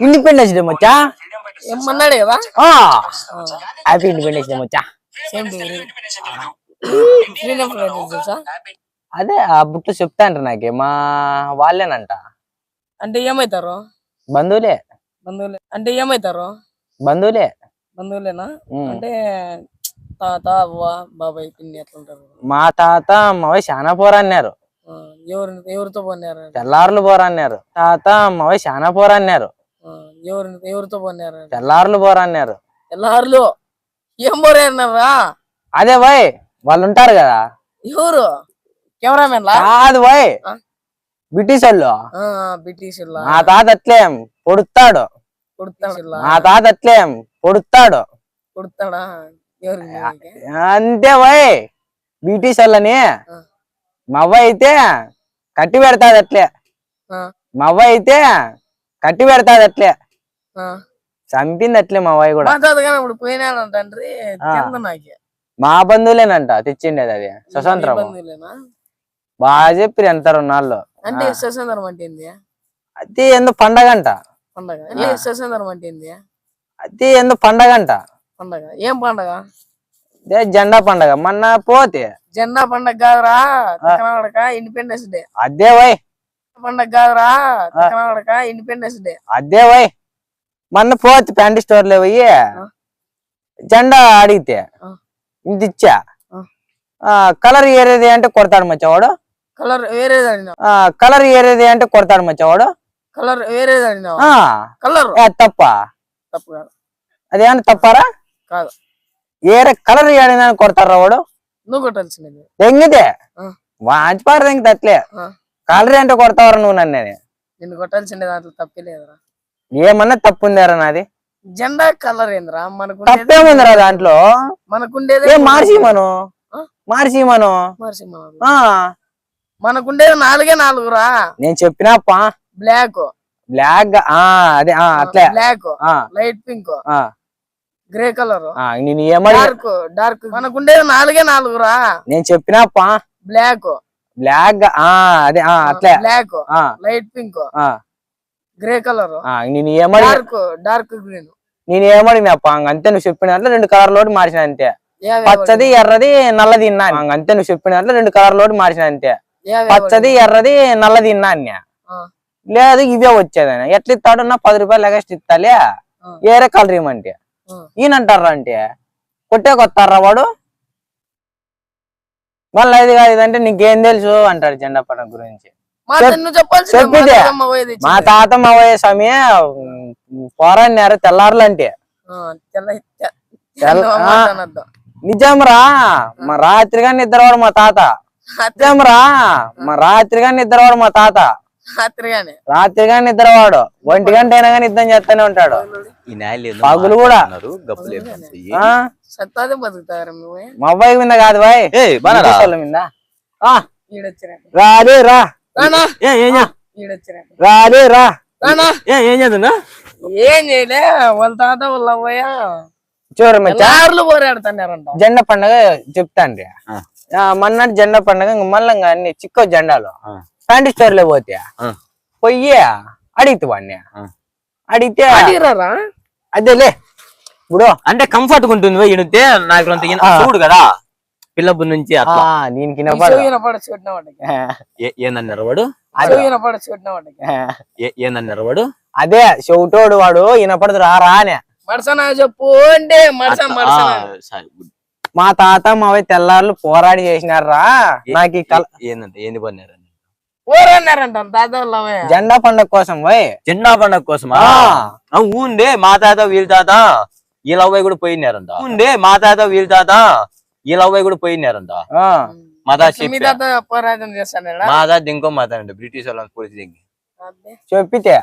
Independence day మచ్చా. ఏమన్నాడు కదా happy independence day మచ్చా. అదే ఆ బుక్ చెప్తా అంటారు నాకే మా వాళ్ళేనంట. అంటే ఏమైతారు? బంధువులే. అంటే ఏమైతారు? బంధువులే. బంధువులేనా? అంటే తాత అవ్వ బాబాయ్ పిన్ని ఎట్లుంటారు? మా తాత మావయ్య చాలా పోరన్నారు. ఎవరితో పోన్నారు? తెల్లారులు పోరన్నారు. తాత మావయ్య చాలా పోరన్నారు. ఎవరితో పోన్నారు? తెల్లారులు పోరన్నారు. తెల్లారులు ఏం పోరన్నారా? అదే బాయ్ వాళ్ళు ఉంటారు కదా. ఎవరు? కెమెరామెన్ కాదు బాయ్, బ్రిటిష్ వాళ్ళు. బ్రిటిష్ మా తాత అట్లే పొడుస్తాడు. మా తాత అట్లే పొడుస్తాడు. పొడుస్తాడా? అంతే బాయ్, బ్రిటిష్ వాళ్ళని మా అవ్వ అయితే కట్టి పెడతాది అట్లే. మా అవ్వ అయితే కట్టి పెడతాది అట్లే. చంపింది అట్లే మా అవ్వాయి కూడా. మా బంధువులేనంట తెచ్చిండేది అది స్వతంత్రం. బాగా చెప్పి ఎంత నాళ్ళు. అంటే స్వతంత్రం అంటే అది ఎందు పండగ అంట. స్వతంత్రం అంటే అది ఎందు పండగ అంట. పండగ ఏం పండగ? జెండా పండగ. మొన్న పోతే జెండా పండగ కాదురా ఇండిపెండెన్స్ డే. అదే వై పండగ కాదురా ఇండిపెండెన్స్ డే. అదే వై మొన్న పోతే ప్యాంటీ స్టోర్ లో పోయి జెండా అడిగితే ఇంత ఇచ్చా. కలర్ ఏరేది అంటే కొడతాడు మచ్చవాడు. కలర్ వేరేది కలర్ ఏరేది అంటే కొడతాడు మచ్చవాడు. కలర్ వేరేది కలర్ తప్ప? తప్పు కాదు. అదేమన్నా తప్పారా? కాదు. ఏరే కలర్ ఏడని కొడతారా వాడు? నువ్వు కొట్టాల్సింది ఎంగితే వాచిపారు ఎంగితే అట్లే. కలర్ అంటే కొడతావరా నువ్వు నన్ను? నిన్ను కొట్టాల్సిందే, దాంట్లో తప్పే లేదురా. ఏమన్నా తప్పు ఉందారా నాది? జెండా కలర్ ఏందిరా? మనకు తప్పేముందిరా దాంట్లో? మనకుండేది మార్చిమను మనకుండేది 4 రా. నేను చెప్పినాపా. బ్లాక్ అదే అట్లే. Black, light pink, grey colour, dark. మనకుండేది 4 రా. నేను చెప్పినాపా. బ్లాక్ అదే అట్లే. Black, light pink, grey colour, dark green. నేను ఏమడిగినాపా అంతే. నువ్వు చెప్పిన దాంట్లో 2 కలర్లు మార్చిన అంతే. పచ్చది ఎర్రది నల్లది ఇన్నా అంతే. నువ్వు చెప్పిన దాంట్లో 2 కలర్లు మార్చిన అంతే. పచ్చది ఎర్రది నల్లది ఇన్నా అన్న. లేదు ఇవే వచ్చేదని ఎట్లా ఇస్తాడు? నా 10 రూపాయలు ఎగస్ట్ ఇస్తాలే, ఏరే కలర్ ఇవ్వమంటే ఈయనంటారా అంటే కొట్టే కొత్తారా వాడు. మళ్ళీ ఇది కాదు ఇదంటే నీకేం తెలుసు అంటాడు జెండా పండుగ గురించి. చెప్పితే మా తాత మా స్వామి పోరన్నారు తెల్లారులు అంటే. నిజంరా మా రాత్రిగా నిద్రవాడు మా తాత. నిజంరా మా రాత్రిగా నిద్రవాడు మా తాత. రాత్రిగా నిద్రవాడు 1 గంట అయినా కానీ యుద్ధం చేస్తానే ఉంటాడు. పగులు కూడా. మా అబ్బాయి మీద కాదు బాయ్, మీద. రాలే రా రాలే రా. ఏం చేద్దా? ఏం చేయలే, వాళ్ళ తాత వాళ్ళ అవ్వయ్య పోరాడుతున్నారంట. జెండా పండుగ చెప్తా అండి. మొన్నటి జెండా పండుగ మళ్ళీ అన్ని చిక్కో జెండాలు ప్యాంటీ స్టోర్ లో పోయి అడిగితే వాడిని అడిగితే అదేలే ఇప్పుడు అంటే కంఫర్ట్ ఉంటుంది ఈడితే. నాకు చూడు కదా పిల్లబ్బు నుంచి దీనికి ఏందన్నారు వాడు? ఏందన్నారు వాడు? అదే చెవిటోడు వాడు వినపడదు రా అని చెప్పు అంటే మా తాత మావయ్య తెల్లారులు పోరాడి చేసినారా. నాకు ఏంది పన్నారు జెండా పండుగ కోసం పోయి. జెండా పండుగ కోసమా? ఊండే మా తాత వీళ్ళ తాత వీళ్ళ అవ్వాయి కూడా పోయినారంట. ఊండే మా తాత వీళ్ళ తాత వీళ్ళ అవ్వాయి కూడా పోయినారంట. మా తాత ఇంకో మా తాత బ్రిటిష్ వాళ్ళ పోలీసు దింగి చెప్పితే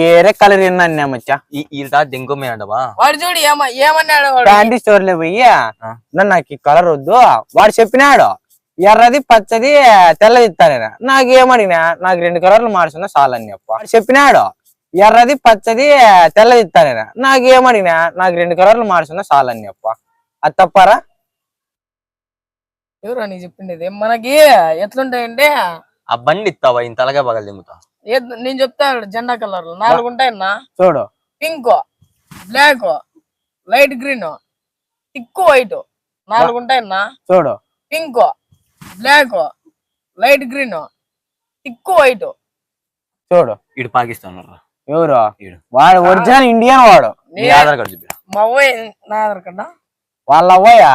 ఏరే కలర్ విన్నా మచ్చా. వీళ్ళ తాత ఇంకో మేడంటవా ప్యాంటీ స్టోర్ లో పోయి నాకు కలర్ వద్దు వాడు చెప్పినాడు. ఎర్రది పచ్చది తెల్లది ఇస్తాను. నాకేమడిగినా నాకు 2 కలర్లు మార్చున్నా చాలని చెప్పినాడు. ఎర్రది పచ్చది తెల్లది ఇస్తాను. నాకేమడిగినా నాకు 2 కలర్లు మార్చున్నా చాలని అది తప్పారా? ఎవరు అని చెప్పిండేది మనకి ఎట్లుంటాయంటే ఆ బండి ఇస్తావా ఇంత తలగా పగలు దింగుతా నేను చెప్తా జెండా కలర్లు 4 ఉంటాయన్నా. చూడు పింక్, బ్లాక్, లైట్ గ్రీన్, టిక్కు వైట్ 4 ఉంటాయన్నా. చూడు పింక్, బ్లాక్, లైట్ గ్రీన్, టిక్కు వైట్. చూడు ఇటు పాకిస్తాన్ ఎవరు ఈడు. వాడు ఒరిజినల్ ఇండియన్ వాడు. నీ ఆధార్ కార్డు చూపి మా అవ్వయ్య నా ఆధార్ కార్డా. వాళ్ళ అవ్వయ్య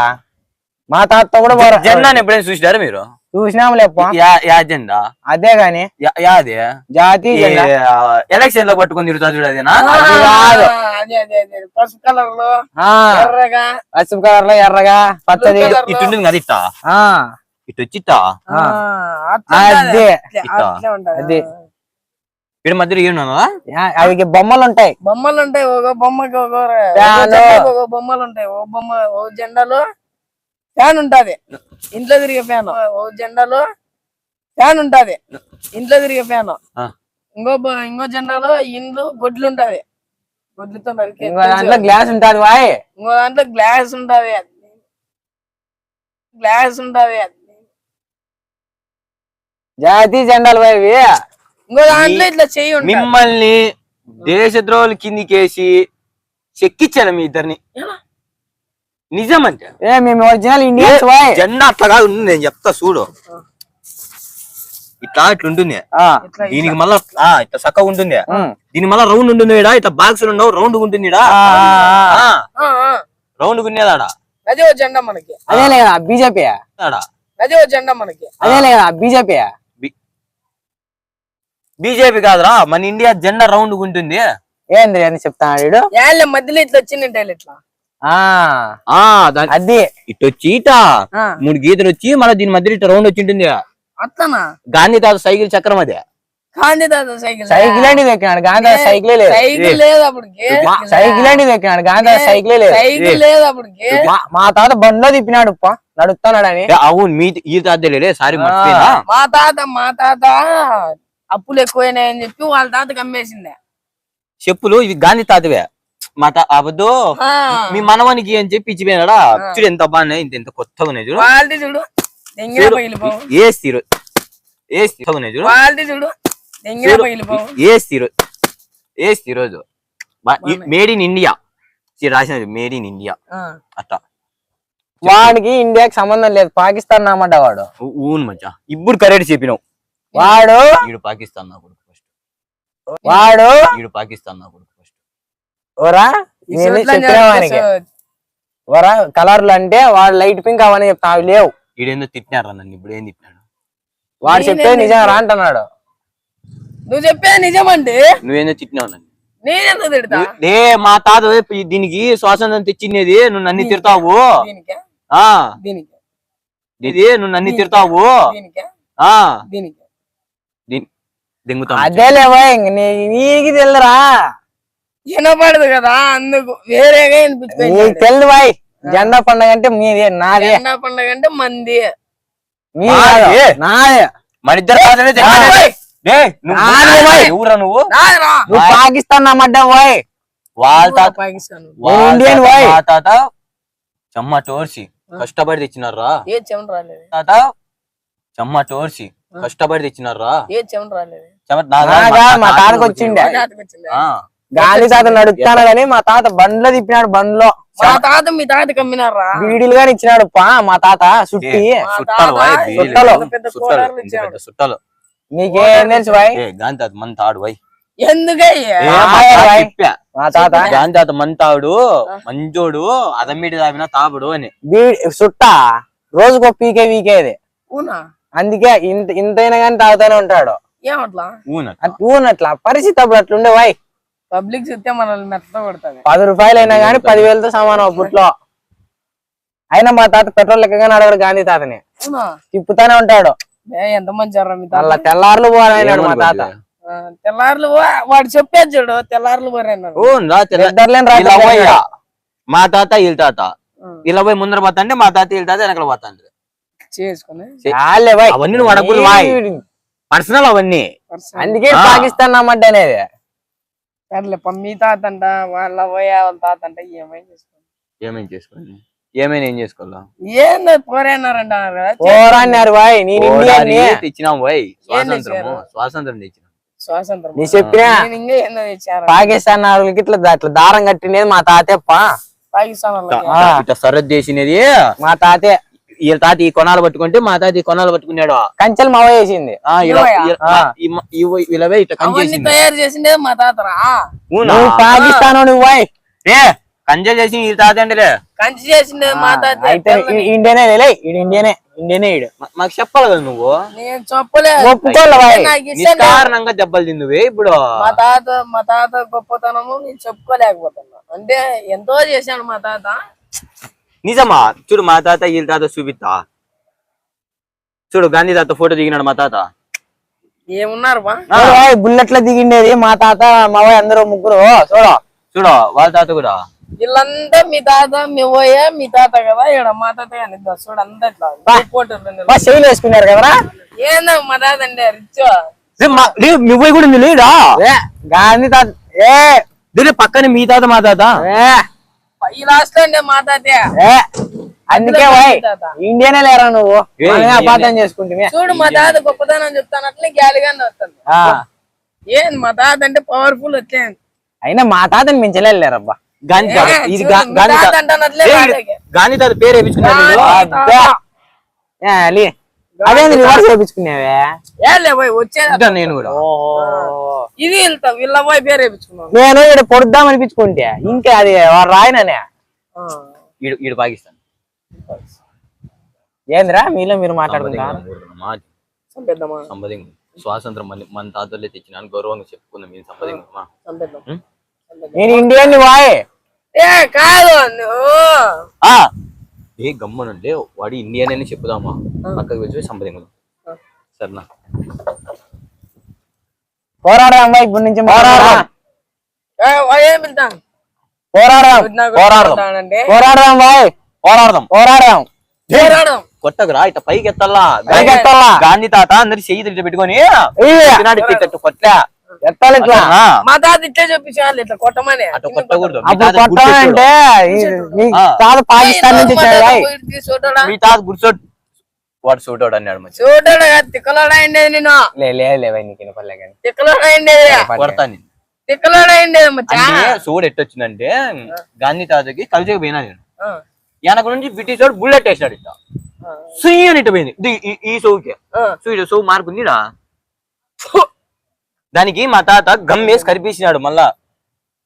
మా తాత కూడా జెండాని ఎప్పుడైనా చూసినారా మీరు? చూసినాం లేప్ప. యా జెండా అదే గాని యాది జాతీయ జెండా. ఎలక్షన్ లో పట్టుకొని తిరుగుతా చూడు అదేనా? అది కాదు. అదే పసుపు కలర్ లో ఆ ఎర్రగా పసుపు కలర్ లో ఎర్రగా పచ్చది. Blue colour. ఇటు ఉంటుంది కదా ఇట్టా ఆ ఇటు వచ్చి ఇట్టా అదే అది ఇటు మధ్యలో ఏమన్నా అవి బొమ్మలు ఉంటాయి. బొమ్మలు ఉంటాయి. ఒక బొమ్మకి ఒక ఫ్యాను. జెండాకి ఒక బొమ్మలు ఉంటాయి. ఒక బొమ్మ ఓ జెండాలో ఫ్యాన్ ఉంటది, ఇంట్లో తిరిగే ఫ్యాన్. ఓ జెండాలో ఫ్యాన్ ఉంటది, ఇంట్లో తిరిగే ఫ్యాన్. ఇంకో జెండాలో ఇండ్లు గొడ్లు ఉంటది, గొడ్లతో నరికే. ఇంకో దాంట్లో గ్లాస్ ఉంటది వాయ్. ఇంకో దాంట్లో గ్లాస్ ఉంటది, గ్లాస్ ఉంటది. జాతీయ జెండాలు వాయ్ ఇవి. ఇంకో దాంట్లో ఇట్లా చెయ్యి ఉంటది. మిమ్మల్ని దేశద్రోహులు కిందికేసి చెక్కిచ్చాను మీ ఇద్దరిని. నిజమంటే మేము ఒరిజినల్ ఇండియన్స్ వాయ్. జెండా అట్లా కాదు ఉంటుంది, నేను చెప్తా చూడు. ఇట్లా ఇట్లుంటుంది, దీనికి మళ్ళా ఇట్లా చక్కగా ఉంటుంది, దీని మళ్ళా రౌండ్ ఉంటుంది. ఇట్లా బాక్స్ ఉండవు, రౌండ్ ఉంటుంది. రౌండ్ ఉండేదాడా అదే ఓ జెండా మనకి. అదేలే కదా బీజేపీ. అదే ఓ జెండా మనకి. అదేలే కదా బీజేపీ. బీజేపీ కాదురా, మన ఇండియా జెండా రౌండ్ ఉంటుంది. ఏంది అని చెప్తాడు. మధ్యలో ఇట్లా వచ్చిందంటే ఇట్లా అది ఇటు వచ్చి ఇట 3 గీతలు వచ్చి మళ్ళీ దీని మధ్యలో ఇట్లా రౌండ్ వచ్చి ఉంటుంది. అట్లనా? గాంధీ తాత సైకిల్ చక్రం అదే. గాంధీ తాత సైకిల్ సైకిల్ అండి ఎక్కినాడు, గాంధీ సైకిలే లేదు. సైకిల్ లేదు అప్పటికి. సైకిల్ అండి ఎక్కినాడు, గాంధీ సైకిలే లేదు. సైకిల్ లేదు అప్పటికి. మా తాత బండిలో తిప్పినాడు నడుస్తున్నాడు అని. అవును మీ ఈ తాతలే సారీ మర్చిపోయినా. మా తాత అప్పులు ఎక్కువైనాయని చెప్పి వాళ్ళ తాతకి అమ్మేసిందే చెప్పులు. ఇవి గాంధీ తాతవే. మా అబద్దు మీ మనవానికి అని చెప్పి ఇచ్చిపోయినాడా. చూడు ఎంత బాగున్నాయి, ఇంత కొత్తగా ఉన్నాయి చూడు. క్వాలిటీ చూడు, దెంగిన పగిలిపోవు. చూడు చూడు క్వాలిటీ చూడు, దెంగిన పగిలిపోవు. ఈరోజు మేడ్ ఇన్ ఇండియా రాసిన, మేడ్ ఇన్ ఇండియా అట్లా. వాడికి ఇండియాకి సంబంధం లేదు, పాకిస్తాన్ నామంట వాడు. ఊను మచ్చా, ఇప్పుడు కరెక్ట్ చెప్పినావు. వాడు పాకిస్తాన్ నా కొడుకు ఫస్ట్. పాకిస్తాన్ నా కొడుకు ఫస్ట్. ఓరా చెప్పినవానికి ఓరా కలర్లు అంటే వాడు లైట్ పింక్ అవని చెప్తా, అవి లేవు. ఈడేందో తిట్టినారా నన్ను, ఇప్పుడు ఏం తిట్టినాడు? వాడు చెప్పేది నిజం రా అంటున్నాడు. నువ్వు చెప్పేది నిజమంటే నువ్వేందో తిట్టినావు నన్ను. నేనెందుకు తిడతా? మా తాత దీనికి స్వాతంత్రం తెచ్చినది, నువ్వు నన్ను తిడతావు. నువ్వు నన్ను తిడతావు. అదేలే నీకు తెల్లరా, వినపడదు కదా, అందుకు వేరేగా వినిపించుకో. నీకు తెలు బాయ్. జెండా పండుగ అంటే మీది, నాదే. జెండా పండుగ అంటే మంది, నాదే. మన ఇద్దరు నువ్వు పాకిస్తాన్ నమ్మడ్డా బాయ్. వాళ్ళ తాత పాకిస్తాన్ ఇండియన్ బాయ్. తాత చెమ్మ టోర్చి కష్టపడి తెచ్చినారా. ఏ చెమట రాలేదు తాత చెమ్మ టోర్చి కష్టపడి తెచ్చినారా. ఏ చెమట రాలేదు. మా తాతకు వచ్చిండే. గాంధీ తాత నడుపుతాను గాని మా తాత బండ్లో తిప్పినాడు. బండ్లో మా తాత మీ తాత కమ్మినారా. బీడీలు గాని ఇచ్చినాడు మా తాత సుట్టి చుట్టాలు. నీకేం తెలుసు బాయ్? గాంధీ తాత మన తాడు బాయ్. ఎందుకయ్యా మా తాత గాంధీ తాత మన తాడు మంజోడు, అదమ్మీటి తాపిన తాపడు అని. సుట్ట రోజుకో పీకే వీకేది. అందుకే ఇంతైనా గాని తాగుతానే ఉంటాడు. ఏమట్లా ఊనట్లా పరిస్థితి అప్పుడు అట్లుండే బాయ్. పబ్లిక్ చూస్తే మనల్ని మెత్త కొడతాది. 10 రూపాయలు అయినా గానీ 10,000తో సమానం అప్పట్లో. అయినా మా తాత పెట్రోల్ లెక్కగానే అడగడు గాంధీ తాతని, తిప్పుతానే ఉంటాడు. ఎంత మంచి అలా తెల్లారులు పోరాడు మా తాత. తెల్లారులు వాడు చెప్పేది చూడు, తెల్లారులు పోరాడు. మా తాత వీళ్ళ తాత ఇలా పోయి ముందర పోతా అంటే మా తాత వీళ్ళ తాత వెనకల పోతా చేసుకుని అవన్నీ నువ్వు అడగకూడదు బాయ్, పర్సనల్ అవన్నీ. అందుకే పాకిస్తాన్ నమ్మడ్డ అనేది. సర్లే మీ తాత అంట, వాళ్ళ పోయే వాళ్ళ తాత అంట ఏమైనా చేసుకోండి. ఏమేం చేసుకోండి. ఏమైనా ఏం చేసుకోవాలా ఏంది పోరేనారంట పోరాన్నారు బాయ్ నేను ఇండియన్ తెచ్చినాం పోయి స్వాతంత్రం తెచ్చినాం స్వాతంత్రం నీ చెప్పినా నేను ఇంకా ఏందో తెచ్చారు పాకిస్తాన్ వాళ్ళకి ఇట్లా దారం కట్టినది మా తాతేప్ప పాకిస్తాన్ వాళ్ళకి ఇట్లా సరద్ చేసినది మా తాతే వీళ్ళ తాత ఈ కొనాలు పట్టుకుంటే మా తాత ఈ కొనాలు పట్టుకున్నాడు కంచెలు మావ వేసింది వీళ్ళవే ఇట్లా కంచె అవన్నీ తయారు చేసిండే మా తాతరా నువ్వు పాకిస్తాన్ నువ్వు బాయ్ ఏ కంచె చేసి ఈ తాత అంటేలే కంచి చేసిండే మా తాత అయితే ఇండియనే ఈడు ఇండియనే ఈడు మాకు చెప్పాలి కదా నువ్వు నేను చెప్పలేదు ఒప్పుకోలే బాయ్ నాకు ఇష్టం లేదు. నిష్కారణంగా దెబ్బలు తిందువే ఇప్పుడు మా తాత గొప్పతనము నేను చెప్పుకోలేకపోతున్నా అంటే ఎంతో చేశాను మా తాత నిజమా చూడు మా తాత వీళ్ళ తాత చూపిస్తా చూడు గాంధీ తాత ఫోటో దిగినాడు మా తాత ఏమున్నారు బా బుల్లెట్ల దిగిండేది మా తాత మావయ్య అందరూ ముగ్గురు చూడు చూడు వాళ్ళ తాత కూడా వీళ్ళంతా మీ తాత మీ పోయే మీ తాత కదా ఇక్కడ మా తాత కానీ చూడు అంతా ఇట్లా మా శైలి వేసుకున్నారు కదరా ఏందో మా తాత అంటే రిచ్ నువ్వు కూడా ఉంది లేడా గాంధీ తాత దీని పక్కన మీ తాత మా తాత ఈ లాస్ట్ లో అండి మా తాత అందుకే బాయ్ ఇండియనే లేరా నువ్వు అపార్థం చేసుకుంటే చూడు మా తాత గొప్పతనం చెప్తానట్లే గ్యాలిగానే వస్తుంది ఏంది మా తాత అంటే పవర్ఫుల్ వచ్చేది అయినా మా తాతని మించలేరబ్బా గాంధీ తాత ఇది గాంధీ తాత అంటానట్లే గాంధీ తాత పేరు వేయించుకున్నాడు అదే రివర్స్ వేయించుకునేవే ఏలే పోయి వచ్చేది నేను కూడా ఇది వెళ్తాం వీళ్ళ పోయి పేరు వేయించుకున్నాం నేను ఇక్కడ పొడుద్దాం అనిపించుకుంటే ఇంకా అది వాడు రాయననే ఈడు పాకిస్తాన్ ఏందిరా మీలో మీరు మాట్లాడుకుంటారు స్వాతంత్రం మన తాతలే తెచ్చినాను గౌరవంగా చెప్పుకుందాం మీరు సంపాదించమా నేను ఇండియన్ బాయ్ ఏ కాదు ఏ గమ్మనుంటే వాడు ఇండియన్ అని చెప్పుదామా పక్కకు వచ్చి సంపాదించుదాం సరేనా పోరాడదాం బాయ్ ఇప్పటి నుంచి ఏం వెళ్తాం పోరాడదాం బాయ్ పోరాడదాం కొట్టకురా ఇట్లా పైకి ఎత్తల్లా గాంధీ తాత అందరి చెయ్యి ఇట్లా పెట్టుకొని కొట్టా ఎత్తాలి ఇట్లా మా తాత ఇట్లా చెప్పించాలి ఇట్లా కొట్టమని అట్లా కొట్టకూడదు అప్పుడు కొట్టాలంటే తాత పాకిస్తాన్ నుంచి మీ తాత గుర్చోడు వాడు సూటోడు అన్నాడు మంచి చూడాడు తిక్కలోడైండేది నేను లేవై నీకు వినపడలే కానీ తిక్కలోడైండేది కొడతాను తిక్కలోడైండేది మచ్చా సూడు ఎట్టొచ్చిందంటే గాంధీ తాతకి కలిసి పోయినా నేను వెనక నుంచి బ్రిటిష్ వాడు బుల్లెట్ వేసినాడు ఇట్లా సుయ్యి అని ఇట్ట పోయింది ఈ సోవుకి సోవు మార్పుందిడా దానికి మా తాత గమ్ వేసి కరిపించినాడు మళ్ళా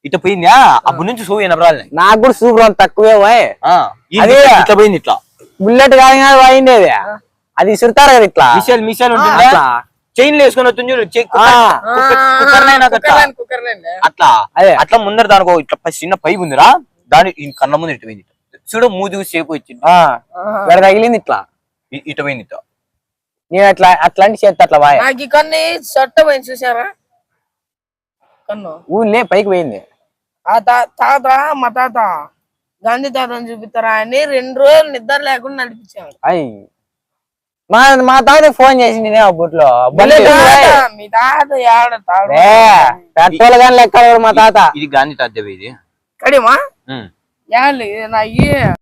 ఇట్లా పోయిందా అప్పటి నుంచి సోవు వినపరాలి నాకు కూడా సూపర్ తక్కువే బాయ్ ఇట్లా పోయింది ఇట్లా బుల్లెట్ కాదు పోయిండేది అది ఇసురుతారు కదా ఇట్లా మిషల్ ఉంటుంది చైన్ వేసుకుని వస్తుంది అట్లా అట్లా ముందర దానికి ఇట్లా చిన్న పైపు ఉందిరా దాని కళ్ళ ముందు ఇటు పోయింది చూడ మూది సేపు వచ్చింది తగిలింది ఇట్లా ఇటు పోయింది ఇట్లా నేను అట్లాంటి చేస్తా అట్లా బాయ్ నాకు కన్ను సొట్ట పోయింది చూసారా కన్ను ఊళ్ళే పైకి పోయింది ఆ తాత మా తాత గాంధీ తాతని చూపిస్తారా అని 2 రోజులు నిద్ర లేకుండా నడిపించాడు అయ్యి మా తాత ఫోన్ చేసింది అప్పట్లో మీ తాత ఏడ పెట్రోల్ గాని లెక్క మా తాత ఇది గాంధీ తాత ఇది కడిమా నా